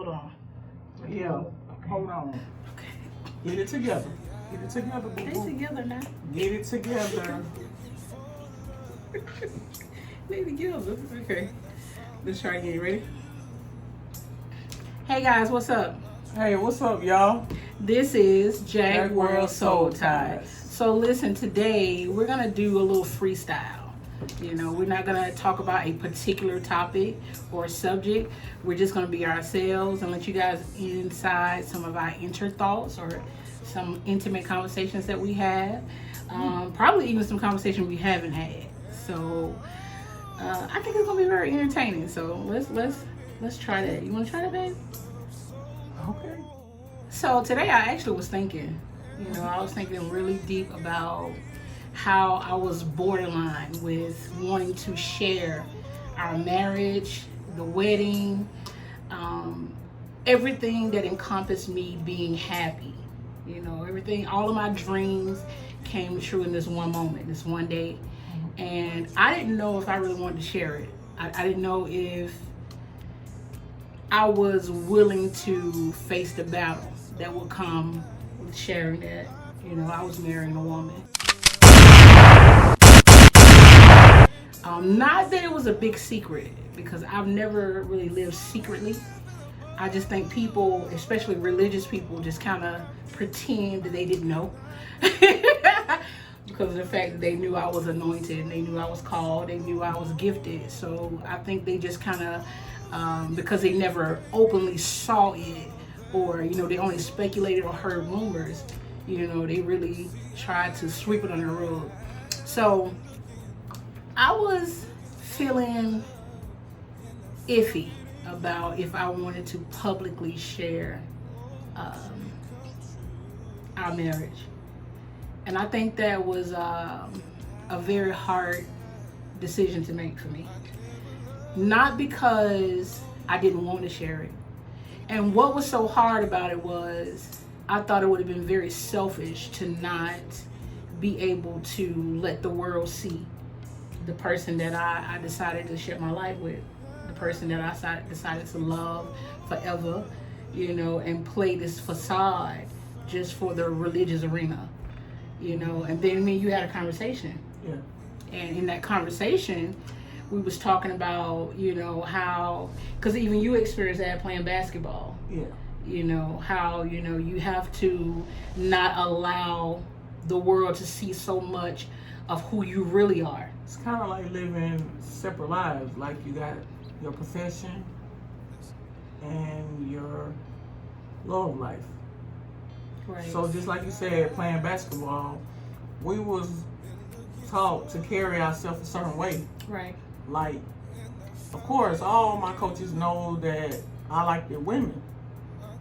Hold on. Yeah. Okay. Hold on. Okay. Get it together. Get it together, boo. Get it together now. Get it together. Get it together. Okay. Let's try again. Ready? Hey guys, what's up? Hey, what's up, y'all? This is Jacksworldsoulties. So listen, today we're gonna do a little freestyle. You know, we're not gonna talk about a particular topic or subject. We're just gonna be ourselves and let you guys inside some of our inner thoughts or some intimate conversations that we have. Probably even some conversation we haven't had. So I think it's gonna be very entertaining. So let's try that. You wanna try that, babe? Okay. So today I actually was thinking, I was thinking really deep about how I was borderline with wanting to share our marriage, the wedding, everything that encompassed me being happy. Everything, all of my dreams came true in this one moment, this one day. And I didn't know if I really wanted to share it. I didn't know if I was willing to face the battle that would come with sharing that, I was marrying a woman. Not that it was a big secret, because I've never really lived secretly. I just think people, especially religious people, just kind of pretend that they didn't know. Because of the fact that they knew I was anointed, and they knew I was called, they knew I was gifted. So I think they just kind of, because they never openly saw it, or, they only speculated or heard rumors, they really tried to sweep it under the rug. So I was feeling iffy about if I wanted to publicly share our marriage. And I think that was a very hard decision to make for me. Not because I didn't want to share it. And what was so hard about it was I thought it would have been very selfish to not be able to let the world see the person that I decided to share my life with, the person that I decided to love forever, and play this facade just for the religious arena, and then you had a conversation. Yeah. And in that conversation, we was talking about, how, because even you experienced that playing basketball. Yeah. How, you have to not allow the world to see so much of who you really are. It's kind of like living separate lives. Like you got your profession and your love life. Right. So just like you said, playing basketball, we was taught to carry ourselves a certain way. Right. Like, of course, all my coaches know that I like the women.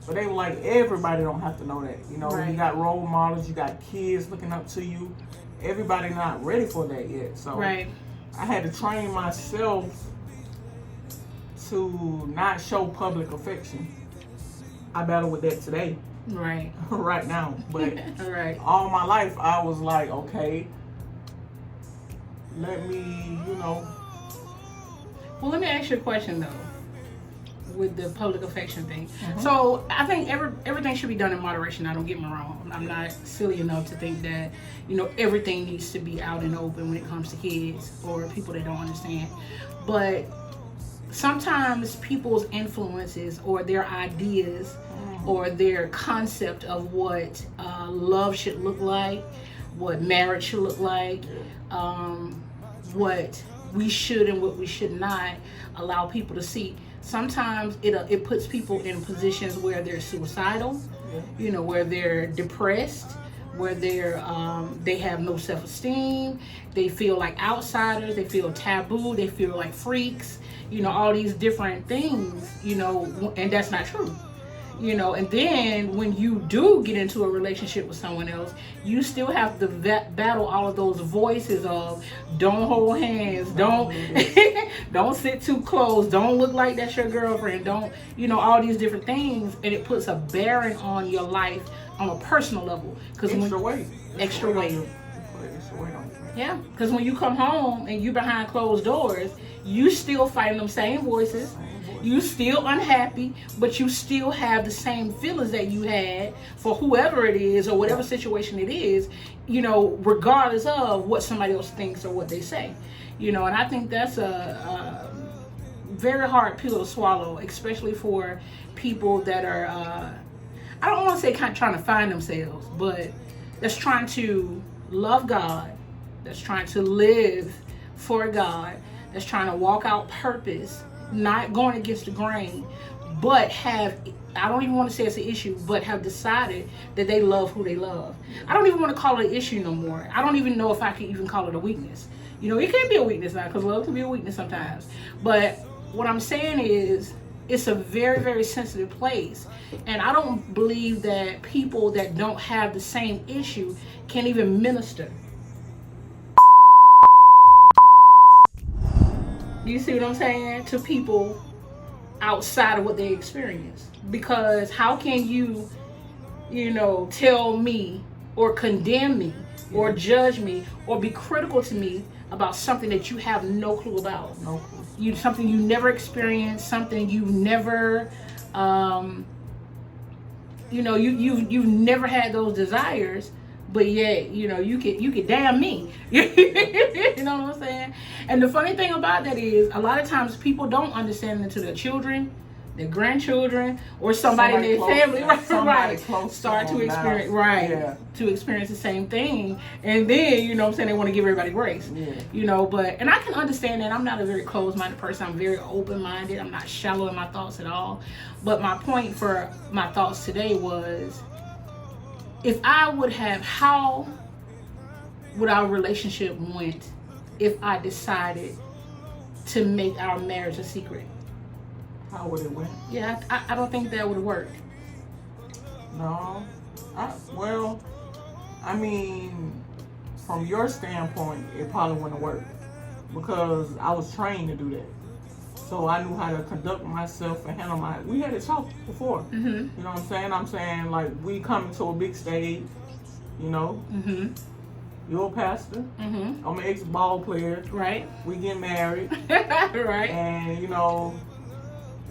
But they were like, everybody don't have to know that. Right. You got role models, you got kids looking up to you. Everybody not ready for that yet. So right. I had to train myself to not show public affection. I battle with that today. Right. Right now. But right. all my life I was like, okay, let me, Well, let me ask you a question though, with the public affection thing. So I think everything should be done in moderation. Now, don't get me wrong. I'm not silly enough to think that, everything needs to be out and open when it comes to kids or people that don't understand. But sometimes people's influences or their ideas or their concept of what love should look like, what marriage should look like, what we should and what we should not allow people to see. Sometimes it puts people in positions where they're suicidal, where they're depressed, where they have no self-esteem, they feel like outsiders, they feel taboo, they feel like freaks, all these different things, and that's not true. And then when you do get into a relationship with someone else, you still have to battle all of those voices of don't hold hands, don't don't sit too close, don't look like that's your girlfriend, don't, all these different things, and it puts a bearing on your life on a personal level. Extra weight. Yeah, because when you come home and you behind closed doors, You still fighting them same voices. You still unhappy, but you still have the same feelings that you had for whoever it is or whatever situation it is, regardless of what somebody else thinks or what they say. And I think that's a very hard pill to swallow, especially for people that are, I don't want to say kind of trying to find themselves, but that's trying to love God, that's trying to live for God, that's trying to walk out purpose, not going against the grain, but I don't even want to say it's an issue, but have decided that they love who they love. I don't even want to call it an issue no more. I don't even know if I can even call it a weakness. It can be a weakness now, because love can be a weakness sometimes. But what I'm saying is, it's a very, very sensitive place. And I don't believe that people that don't have the same issue can even minister. You see what I'm saying? To people outside of what they experience. Because how can you, tell me or condemn me or judge me or be critical to me about something that you have no clue about? No clue. Something you never experienced, something you never, you've never had those desires, but yet, you could damn me. You know what I'm saying? And the funny thing about that is, a lot of times people don't understand it until their children, their grandchildren, or somebody in their family, start to experience, to experience the same thing, and then they want to give everybody grace. But and I can understand that. I'm not a very closed-minded person. I'm very open-minded. I'm not shallow in my thoughts at all. But my point for my thoughts today was, how would our relationship went if I decided to make our marriage a secret? How would it went? Yeah, I don't think that would work. No. From your standpoint, it probably wouldn't work, because I was trained to do that. So I knew how to conduct myself and handle we had it talked before. Mm-hmm. You know what I'm saying? I'm saying, like, we coming to a big stage, Mm-hmm. You're a pastor. Mm-hmm. I'm an ex-ball player. Right. We get married. Right. And,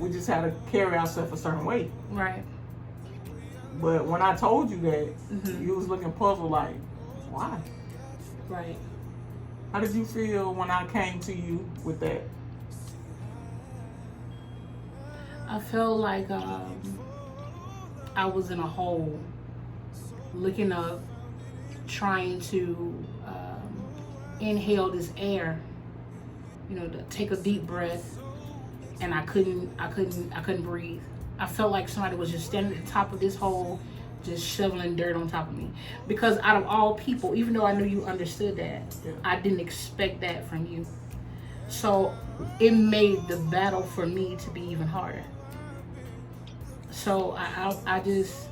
we just had to carry ourselves a certain way. Right. But when I told you that, you was looking puzzled, like, why? Right. How did you feel when I came to you with that? I felt like I was in a hole, looking up, trying to inhale this air, to take a deep breath, and I couldn't breathe. I felt like somebody was just standing at the top of this hole, just shoveling dirt on top of me. Because out of all people, even though I knew you understood that, I didn't expect that from you. So it made the battle for me to be even harder. So I just...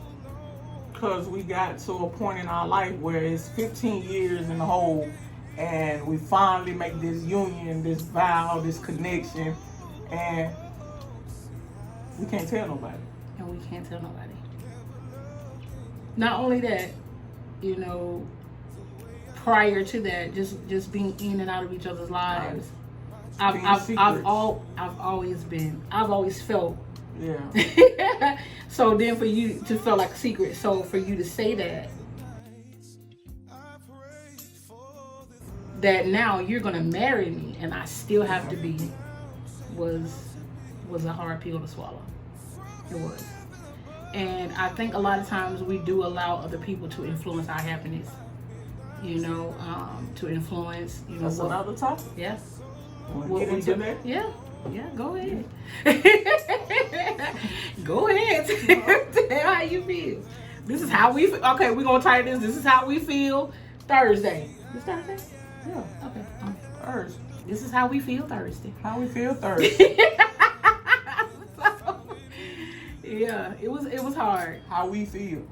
Because we got to a point in our life where it's 15 years in the hole, and we finally make this union, this vow, this connection, and we can't tell nobody. And we can't tell nobody. Not only that, prior to that, just being in and out of each other's lives, I've always felt. Yeah. So then for you to feel like a secret, so for you to say that now you're gonna marry me and I still have to be, was a hard pill to swallow. It was. And I think a lot of times we do allow other people to influence our happiness. To influence. That's another topic. Yeah. What we do that? Yeah, go ahead. Go ahead. Tell how you feel. This is how we feel. Okay, we're going to title this. This is how we feel Thursday. This Thursday? Yeah. Okay. Thursday. This is how we feel Thursday. How we feel Thursday. Yeah, it was hard. How we feel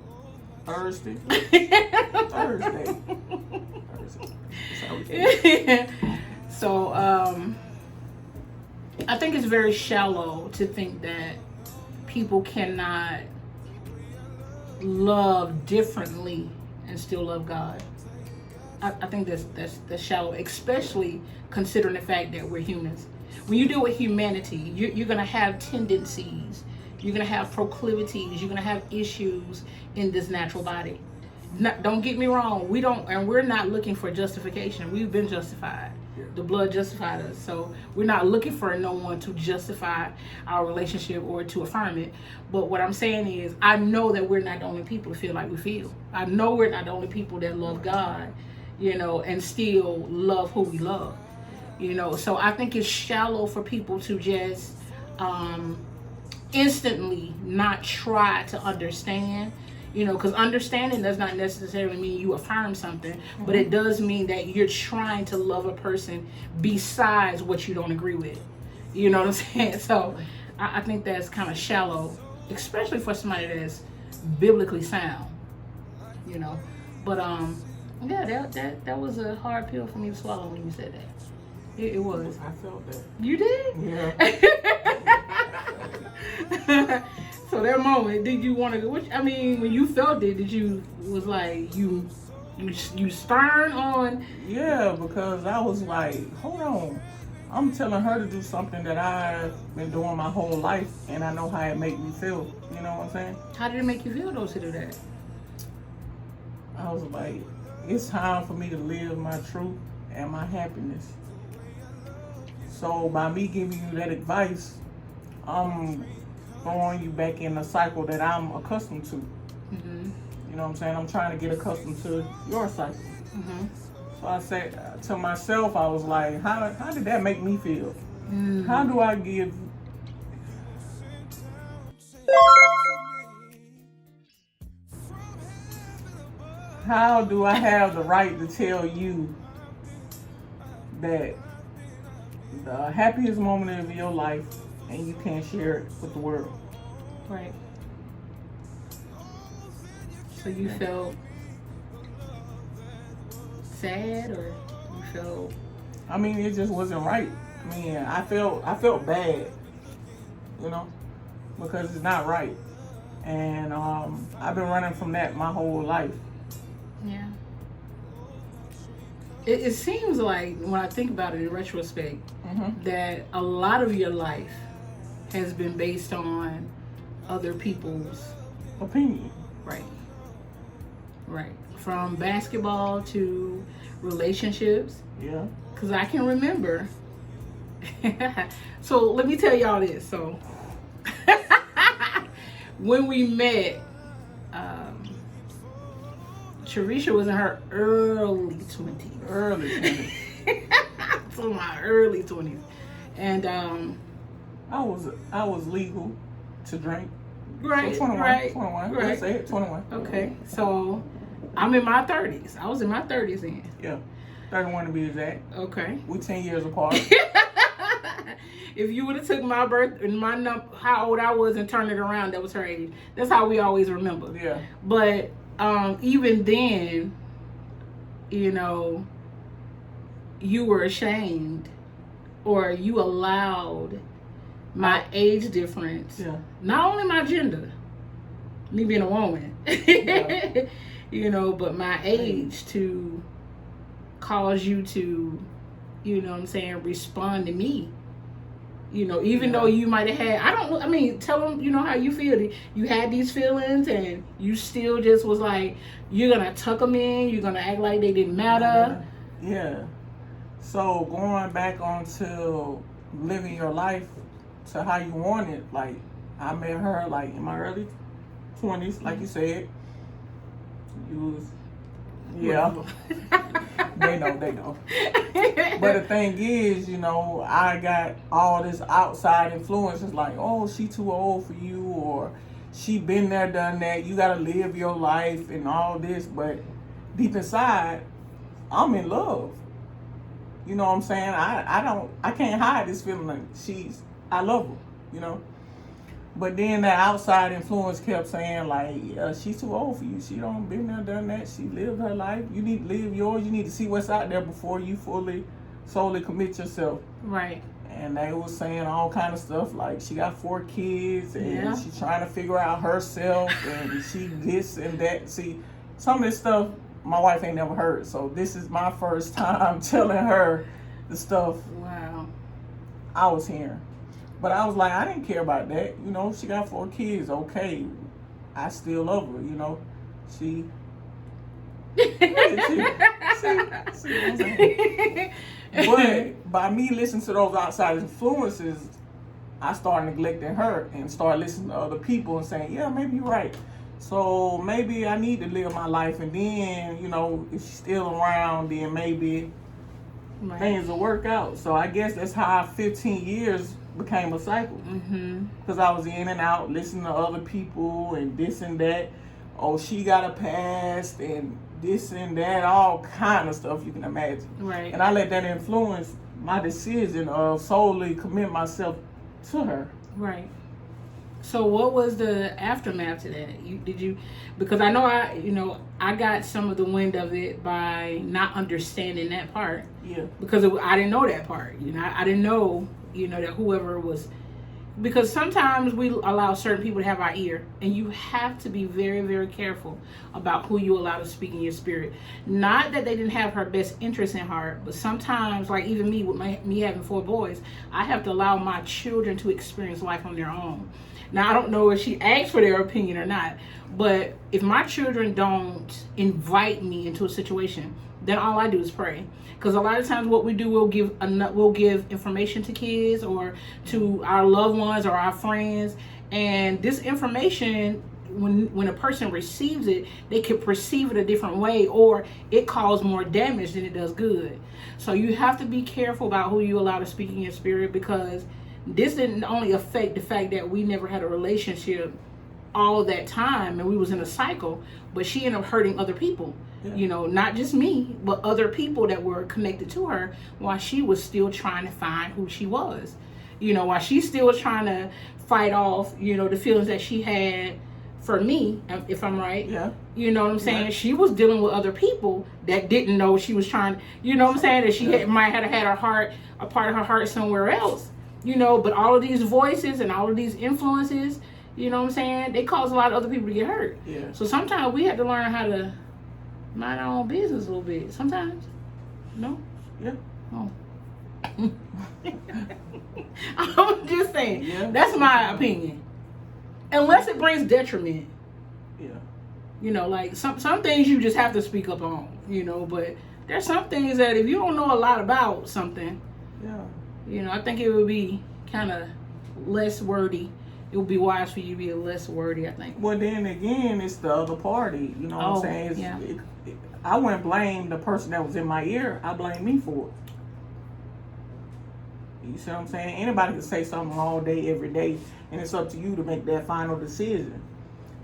Thursday. Thursday. That's how we feel. So, I think it's very shallow to think that people cannot love differently and still love God. I think that's shallow, especially considering the fact that we're humans. when you deal with humanity, you're going to have tendencies, you're going to have proclivities, you're going to have issues in this natural body. Don't get me wrong, we're not looking for justification. We've been justified. The blood justified us. So we're not looking for no one to justify our relationship or to affirm it. But what I'm saying is, I know that we're not the only people to feel like we feel. I know we're not the only people that love God, and still love who we love. So I think it's shallow for people to just instantly not try to understand. Because understanding does not necessarily mean you affirm something, but it does mean that you're trying to love a person besides what you don't agree with. You know what I'm saying? So I think that's kind of shallow, especially for somebody that's biblically sound. But yeah, that was a hard pill for me to swallow when you said that. It was. I felt that. You did? Yeah. So that moment, did you want to? When you felt it, was like you stern on? Yeah, because I was like, hold on, I'm telling her to do something that I've been doing my whole life, and I know how it make me feel. You know what I'm saying? How did it make you feel though to do that? I was like, it's time for me to live my truth and my happiness. So by me giving you that advice, I'm throwing you back in a cycle that I'm accustomed to. Mm-hmm. You know what I'm saying? I'm trying to get accustomed to your cycle. Mm-hmm. So I said to myself, I was like, how did that make me feel? Mm. How do I give... How do I have the right to tell you that the happiest moment of your life and you can't share it with the world? Right. So you felt sad, or you felt? It just wasn't right. I felt bad, because it's not right. And I've been running from that my whole life. Yeah. It seems like, when I think about it in retrospect, that a lot of your life has been based on other people's opinion. Right. From basketball to relationships. Yeah. Because I can remember. So let me tell y'all this. So when we met, Charisha was in her early 20s. So my early 20s. And I was legal to drink. Right, so 21. right, 21. Right. Let's say it, 21. Okay, so I'm in my 30s. I was in my 30s then. Yeah, 31 to be exact. Okay. We 10 years apart. If you would have took my birth and how old I was and turned it around, that was her age. That's how we always remember. Yeah. But even then, you were ashamed, or you allowed my age difference. Yeah. Not only my gender, me being a woman, Yeah. But my age to cause you to, respond to me. Even though you might have had, tell them, how you feel. You had these feelings and you still just was like, you're going to tuck them in, you're going to act like they didn't matter. Yeah. So going back onto living your life to how you want it, like I met her like in my early 20s, like you said. You was, yeah. They know. But the thing is, I got all this outside influences like, oh, she too old for you, or she been there, done that. You gotta live your life and all this. But deep inside, I'm in love. You know what I'm saying? I can't hide this feeling like I love her, But then that outside influence kept saying like, yeah, she's too old for you. She don't been there, done that. She lived her life. You need to live yours. You need to see what's out there before you solely commit yourself. Right. And they was saying all kind of stuff like she got 4 kids and she's trying to figure out herself and she this and that. See, some of this stuff my wife ain't never heard. So this is my first time telling her the stuff. Wow. I was hearing. But I was like, I didn't care about that. You know, she got 4 kids. Okay, I still love her. You know, she. see what I'm saying? But by me listening to those outside influences, I started neglecting her and started listening to other people and saying, yeah, maybe you're right. So maybe I need to live my life, and then, you know, if she's still around, then maybe things will work out. So I guess that's how 15 years became a cycle. Because I was in and out listening to other people and this and that. Oh, she got a past and this and that, all kind of stuff you can imagine. Right. And I let that influence my decision of solely commit myself to her. Right. So what was the aftermath to that? Did you because I know I got some of the wind of it by not understanding that part. Yeah. Because I didn't know that part. You know, I didn't know, that whoever was, because sometimes we allow certain people to have our ear, and you have to be very, very careful about who you allow to speak in your spirit. Not that they didn't have her best interest in heart, but sometimes, like even me with me having 4 boys, I have to allow my children to experience life on their own. Now, I don't know if she asked for their opinion or not, but if my children don't invite me into a situation, then all I do is pray. Because a lot of times what we do, we'll give information to kids or to our loved ones or our friends. And this information, when a person receives it, they could perceive it a different way, or it causes more damage than it does good. So you have to be careful about who you allow to speak in your spirit, because this didn't only affect the fact that we never had a relationship all that time and we was in a cycle, but she ended up hurting other people. Yeah. Not just me, but other people that were connected to her while she was still trying to find who she was. While she still was trying to fight off, the feelings that she had for me, if I'm right. Yeah. You know what I'm saying? Yeah. She was dealing with other people that didn't know she was trying, that she might have had a part of her heart somewhere else. But all of these voices and all of these influences, they cause a lot of other people to get hurt. Yeah. So sometimes we have to learn how to mind our own business a little bit. Sometimes. No? Yeah. Oh. I'm just saying. Yeah. That's my opinion. Unless it brings detriment. Yeah. Like some things you just have to speak up on, but there's some things that if you don't know a lot about something, I think it would be kind of less wordy. It would be wise for you to be less wordy, I think. Well, then again, it's the other party. You know what I'm saying? I wouldn't blame the person that was in my ear. I blame me for it. You see what I'm saying? Anybody can say something all day, every day, and it's up to you to make that final decision.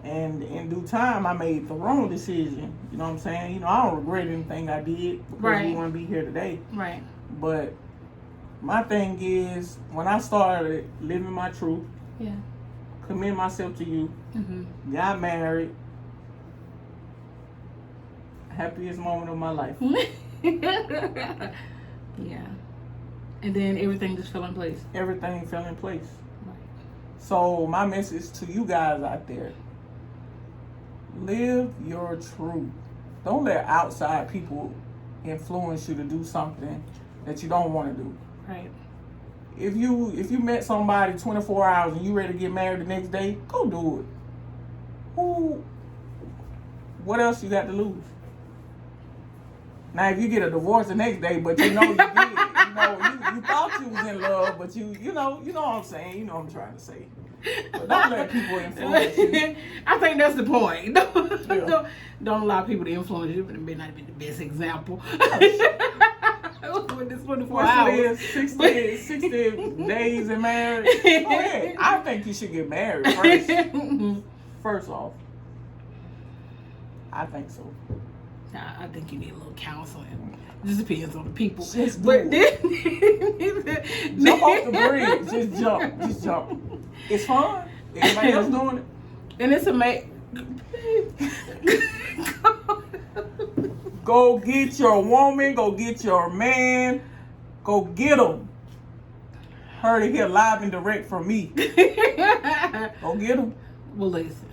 And in due time, I made the wrong decision. You know what I'm saying? I don't regret anything I did because we want to be here today. Right. But my thing is, when I started living my truth, commit myself to you, got married, happiest moment of my life. Yeah. And then everything just fell in place. Everything fell in place. Right. So my message to you guys out there, live your truth. Don't let outside people influence you to do something that you don't want to do. Right. If you met somebody 24 hours and you ready to get married the next day, go do it. What else you got to lose? Now, if you get a divorce the next day, but you did, you thought you was in love, but you know what I'm saying. You know what I'm trying to say. But don't let people influence you. I think that's the point. Don't allow people to influence you. It may not be the best example. With this 24 hours. 60 days in marriage. Okay. I think you should get married first. First off. I think so. I think you need a little counseling. It just depends on the people. Just jump off the bridge. Just jump. It's fun. Everybody else doing it. And it's amazing. Go get your woman. Go get your man. Go get them. Heard it here live and direct from me. Go get them. Well, listen.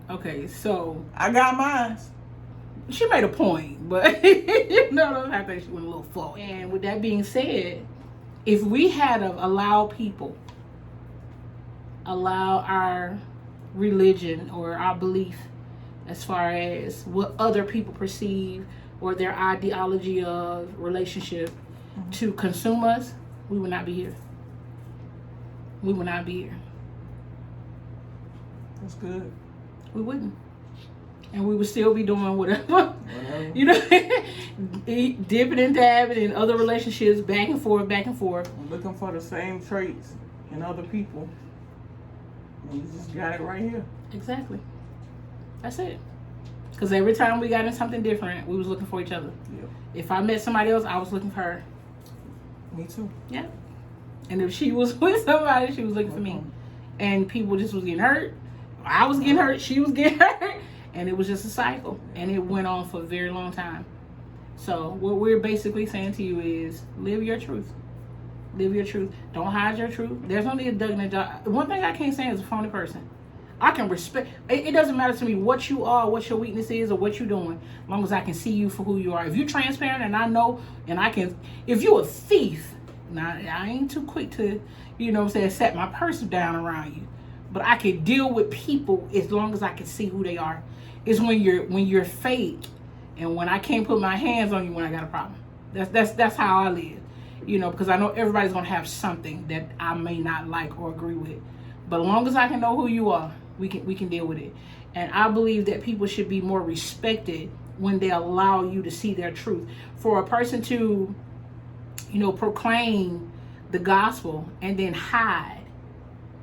Okay, so I got mine. She made a point, but I think she went a little far. And with that being said, if we had allowed people, allow our religion or our belief as far as what other people perceive or their ideology of relationship to consume us, we would not be here. We would not be here. That's good. We wouldn't. And we would still be doing whatever. You know, dipping and dabbing in other relationships, back and forth, back and forth. Looking for the same traits in other people. And you just got it right here. Exactly. That's it. Because every time we got in something different, we was looking for each other. Yep. If I met somebody else, I was looking for her. Me too. Yeah. And if she was with somebody, she was looking for me. And people just was getting hurt. I was getting hurt. She was getting hurt. And it was just a cycle. And it went on for a very long time. So what we're basically saying to you is live your truth. Live your truth. Don't hide your truth. There's only a Doug in the job. One thing I can't say is a phony person. I can respect. It doesn't matter to me what you are, what your weakness is, or what you're doing. As long as I can see you for who you are. If you're transparent and I know, and I can, if you're a thief, now I ain't too quick to, you know what I'm saying, set my purse down around you. But I can deal with people as long as I can see who they are. It's when you're fake, and when I can't put my hands on you when I got a problem. That's how I live. You know, because I know everybody's gonna have something that I may not like or agree with. But as long as I can know who you are, we can deal with it. And I believe that people should be more respected when they allow you to see their truth. For a person to, you know, proclaim the gospel and then hide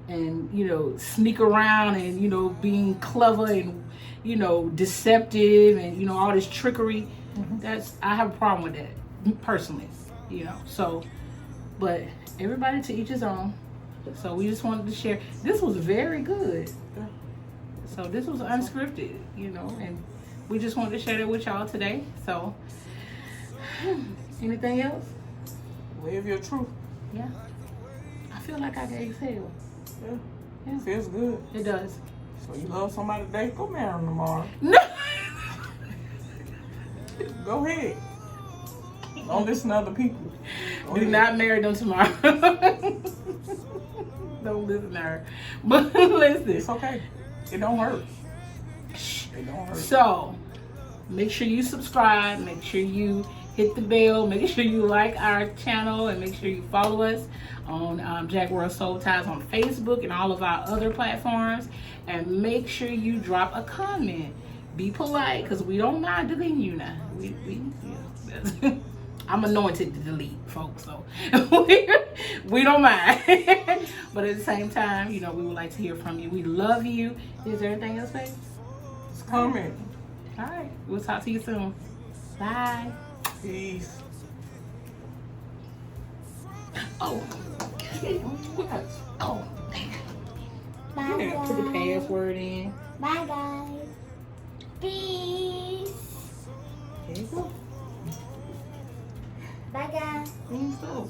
and, you know, sneak around and, you know, being clever and, you know, deceptive and, you know, all this trickery, I have a problem with that personally, you know. So, but everybody to each his own. So we just wanted to share. This was very good. So this was unscripted, you know, and we just wanted to share that with y'all today. So, anything else? Live your truth. Yeah. I feel like I can exhale. Yeah. It feels good. It does. So you love somebody today, go marry them tomorrow. No. Go ahead. Don't listen to other people. Do not marry them tomorrow. Don't listen to her. But listen. It's okay. It don't hurt. It don't hurt. So, make sure you subscribe. Make sure you hit the bell. Make sure you like our channel. And make sure you follow us on Jacksworldsoulties on Facebook and all of our other platforms. And make sure you drop a comment. Be polite, because we don't mind deleting you now. Yeah. I'm anointed to delete, folks, so we don't mind. But at the same time, you know, we would like to hear from you. We love you. Is there anything else, babe? It's coming. All right. We'll talk to you soon. Bye. Peace. Oh. What? Oh. Bye, Yeah, guys. put the password in. Bye, guys. Peace. There you go. Bye, guys. So.